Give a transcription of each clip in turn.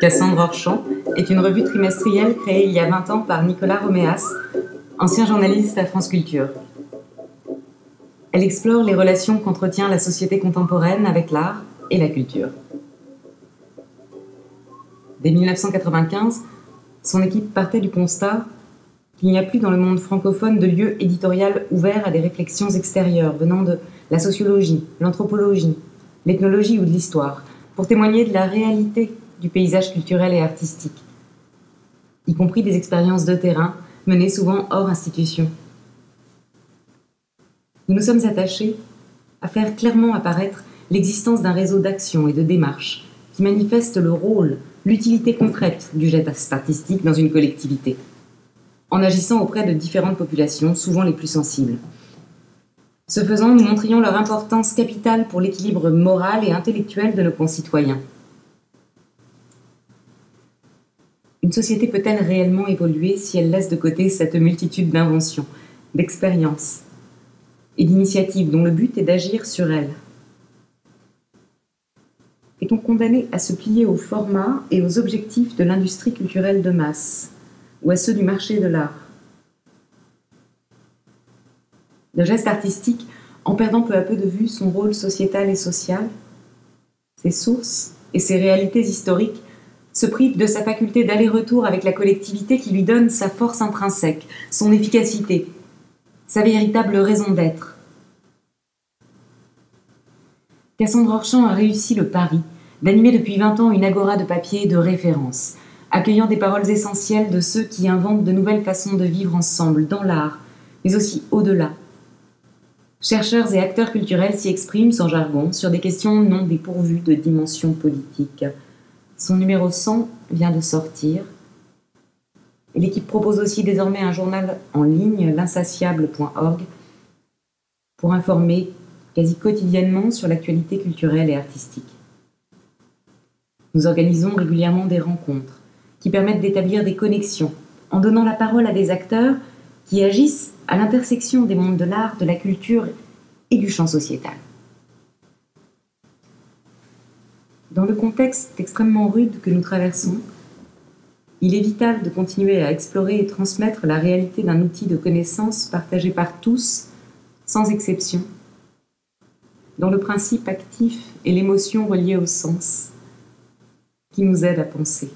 Cassandre Orchamps est une revue trimestrielle créée il y a 20 ans par Nicolas Roméas, ancien journaliste à France Culture. Elle explore les relations qu'entretient la société contemporaine avec l'art et la culture. Dès 1995, son équipe partait du constat qu'il n'y a plus dans le monde francophone de lieu éditorial ouvert à des réflexions extérieures venant de la sociologie, l'anthropologie, l'ethnologie ou de l'histoire, pour témoigner de la réalité du paysage culturel et artistique, y compris des expériences de terrain menées souvent hors institution. Nous nous sommes attachés à faire clairement apparaître l'existence d'un réseau d'actions et de démarches qui manifeste le rôle, l'utilité concrète du geste artistique dans une collectivité, en agissant auprès de différentes populations, souvent les plus sensibles. Ce faisant, nous montrions leur importance capitale pour l'équilibre moral et intellectuel de nos concitoyens. Une société peut-elle réellement évoluer si elle laisse de côté cette multitude d'inventions, d'expériences et d'initiatives dont le but est d'agir sur elle? Est-on condamné à se plier aux formats et aux objectifs de l'industrie culturelle de masse ou à ceux du marché de l'art? Le geste artistique, en perdant peu à peu de vue son rôle sociétal et social, ses sources et ses réalités historiques, se prive de sa faculté d'aller-retour avec la collectivité qui lui donne sa force intrinsèque, son efficacité, sa véritable raison d'être. Cassandre Orchamps a réussi le pari d'animer depuis 20 ans une agora de papier de référence, accueillant des paroles essentielles de ceux qui inventent de nouvelles façons de vivre ensemble, dans l'art, mais aussi au-delà. Chercheurs et acteurs culturels s'y expriment sans jargon sur des questions non dépourvues de dimension politique. Son numéro 100 vient de sortir. Et l'équipe propose aussi désormais un journal en ligne, l'insatiable.org, pour informer quasi quotidiennement sur l'actualité culturelle et artistique. Nous organisons régulièrement des rencontres qui permettent d'établir des connexions en donnant la parole à des acteurs qui agissent à l'intersection des mondes de l'art, de la culture et du champ sociétal. Dans le contexte extrêmement rude que nous traversons, il est vital de continuer à explorer et transmettre la réalité d'un outil de connaissance partagé par tous, sans exception, dont le principe actif est l'émotion reliée au sens, qui nous aide à penser.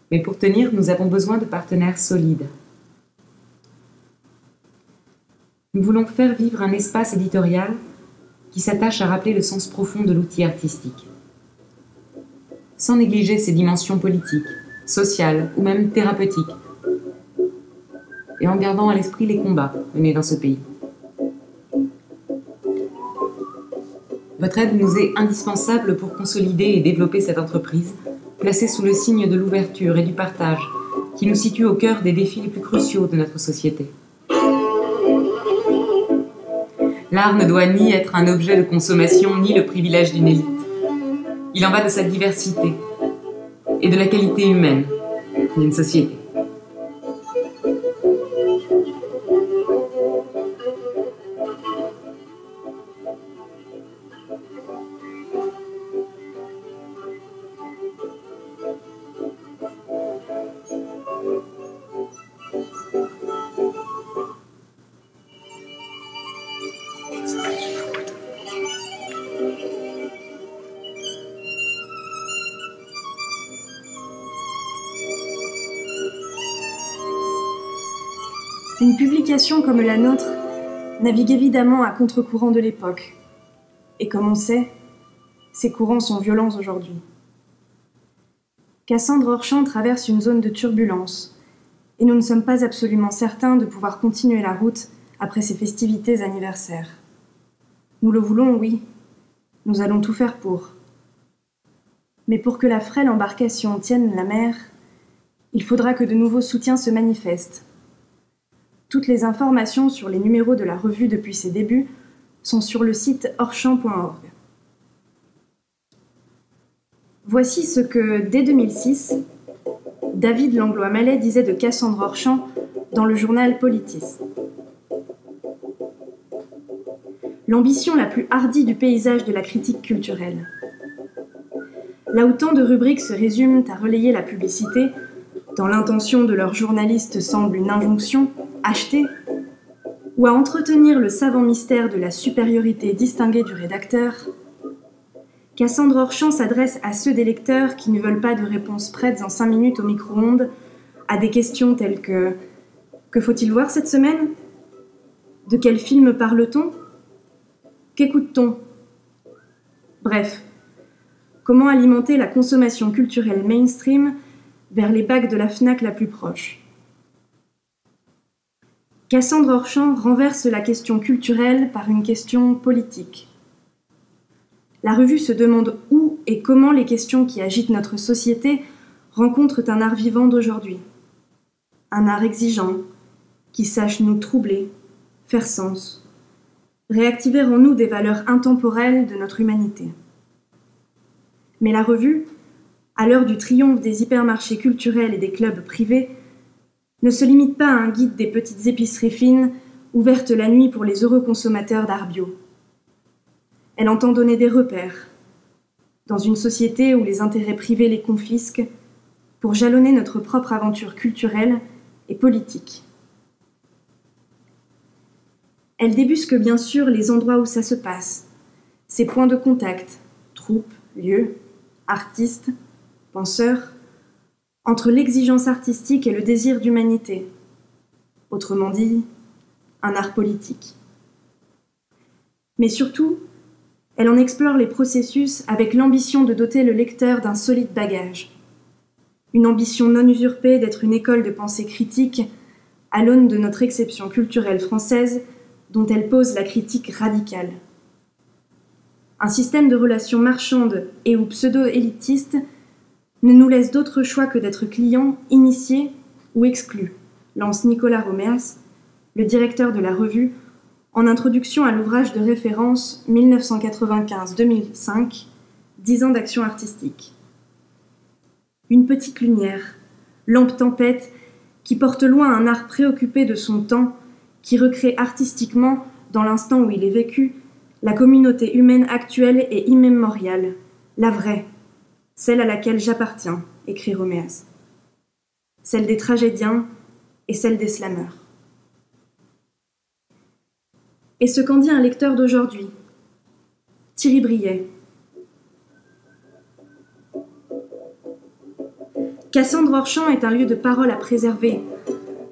Mais pour tenir, nous avons besoin de partenaires solides. Nous voulons faire vivre un espace éditorial qui s'attache à rappeler le sens profond de l'outil artistique, sans négliger ses dimensions politiques, sociales ou même thérapeutiques, et en gardant à l'esprit les combats menés dans ce pays. Votre aide nous est indispensable pour consolider et développer cette entreprise, placée sous le signe de l'ouverture et du partage, qui nous situe au cœur des défis les plus cruciaux de notre société. L'art ne doit ni être un objet de consommation, ni le privilège d'une élite. Il en va de sa diversité et de la qualité humaine d'une société. Une publication comme la nôtre navigue évidemment à contre-courant de l'époque. Et comme on sait, ces courants sont violents aujourd'hui. Cassandre Orchamps traverse une zone de turbulence, et nous ne sommes pas absolument certains de pouvoir continuer la route après ces festivités anniversaires. Nous le voulons, oui. Nous allons tout faire pour. Mais pour que la frêle embarcation tienne la mer, il faudra que de nouveaux soutiens se manifestent. Toutes les informations sur les numéros de la revue depuis ses débuts sont sur le site orchamps.org. Voici ce que, dès 2006, David Langlois-Mallet disait de Cassandre Orchamps dans le journal Politis. L'ambition la plus hardie du paysage de la critique culturelle. Là où tant de rubriques se résument à relayer la publicité, dans l'intention de leurs journalistes semble une injonction, acheter, ou à entretenir le savant mystère de la supériorité distinguée du rédacteur, Cassandre Orchamps s'adresse à ceux des lecteurs qui ne veulent pas de réponses prêtes en 5 minutes au micro-ondes à des questions telles que « Que faut-il voir cette semaine ? De quel film parle-t-on ? Qu'écoute-t-on » Bref, comment alimenter la consommation culturelle mainstream vers les bacs de la Fnac la plus proche. Cassandre Orchamps renverse la question culturelle par une question politique. La revue se demande où et comment les questions qui agitent notre société rencontrent un art vivant d'aujourd'hui. Un art exigeant, qui sache nous troubler, faire sens, réactiver en nous des valeurs intemporelles de notre humanité. Mais la revue, à l'heure du triomphe des hypermarchés culturels et des clubs privés, ne se limite pas à un guide des petites épiceries fines ouvertes la nuit pour les heureux consommateurs d'art bio. Elle entend donner des repères, dans une société où les intérêts privés les confisquent, pour jalonner notre propre aventure culturelle et politique. Elle débusque bien sûr les endroits où ça se passe, ses points de contact, troupes, lieux, artistes, penseurs, entre l'exigence artistique et le désir d'humanité. Autrement dit, un art politique. Mais surtout, elle en explore les processus avec l'ambition de doter le lecteur d'un solide bagage. Une ambition non usurpée d'être une école de pensée critique à l'aune de notre exception culturelle française dont elle pose la critique radicale. Un système de relations marchandes et ou pseudo-élitistes ne nous laisse d'autre choix que d'être clients, initiés ou exclus, lance Nicolas Roméas, le directeur de la revue, en introduction à l'ouvrage de référence 1995-2005, 10 ans d'action artistique. Une petite lumière, lampe tempête, qui porte loin un art préoccupé de son temps, qui recrée artistiquement, dans l'instant où il est vécu, la communauté humaine actuelle et immémoriale, la vraie, celle à laquelle j'appartiens, écrit Roméas. Celle des tragédiens et celle des slameurs. Et ce qu'en dit un lecteur d'aujourd'hui, Thierry Briet. Cassandre Orchamps est un lieu de parole à préserver,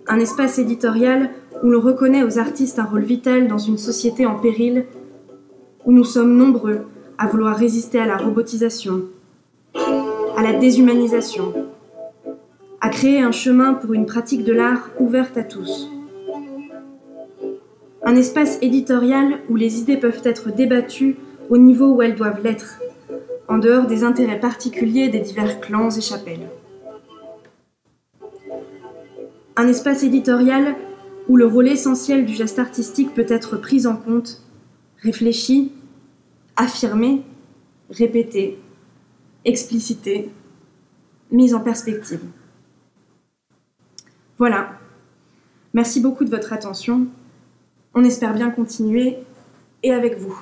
un espace éditorial où l'on reconnaît aux artistes un rôle vital dans une société en péril, où nous sommes nombreux à vouloir résister à la robotisation, à la déshumanisation, à créer un chemin pour une pratique de l'art ouverte à tous. Un espace éditorial où les idées peuvent être débattues au niveau où elles doivent l'être, en dehors des intérêts particuliers des divers clans et chapelles. Un espace éditorial où le rôle essentiel du geste artistique peut être pris en compte, réfléchi, affirmé, répété, explicité, mis en perspective. Voilà. Merci beaucoup de votre attention. On espère bien continuer, et avec vous.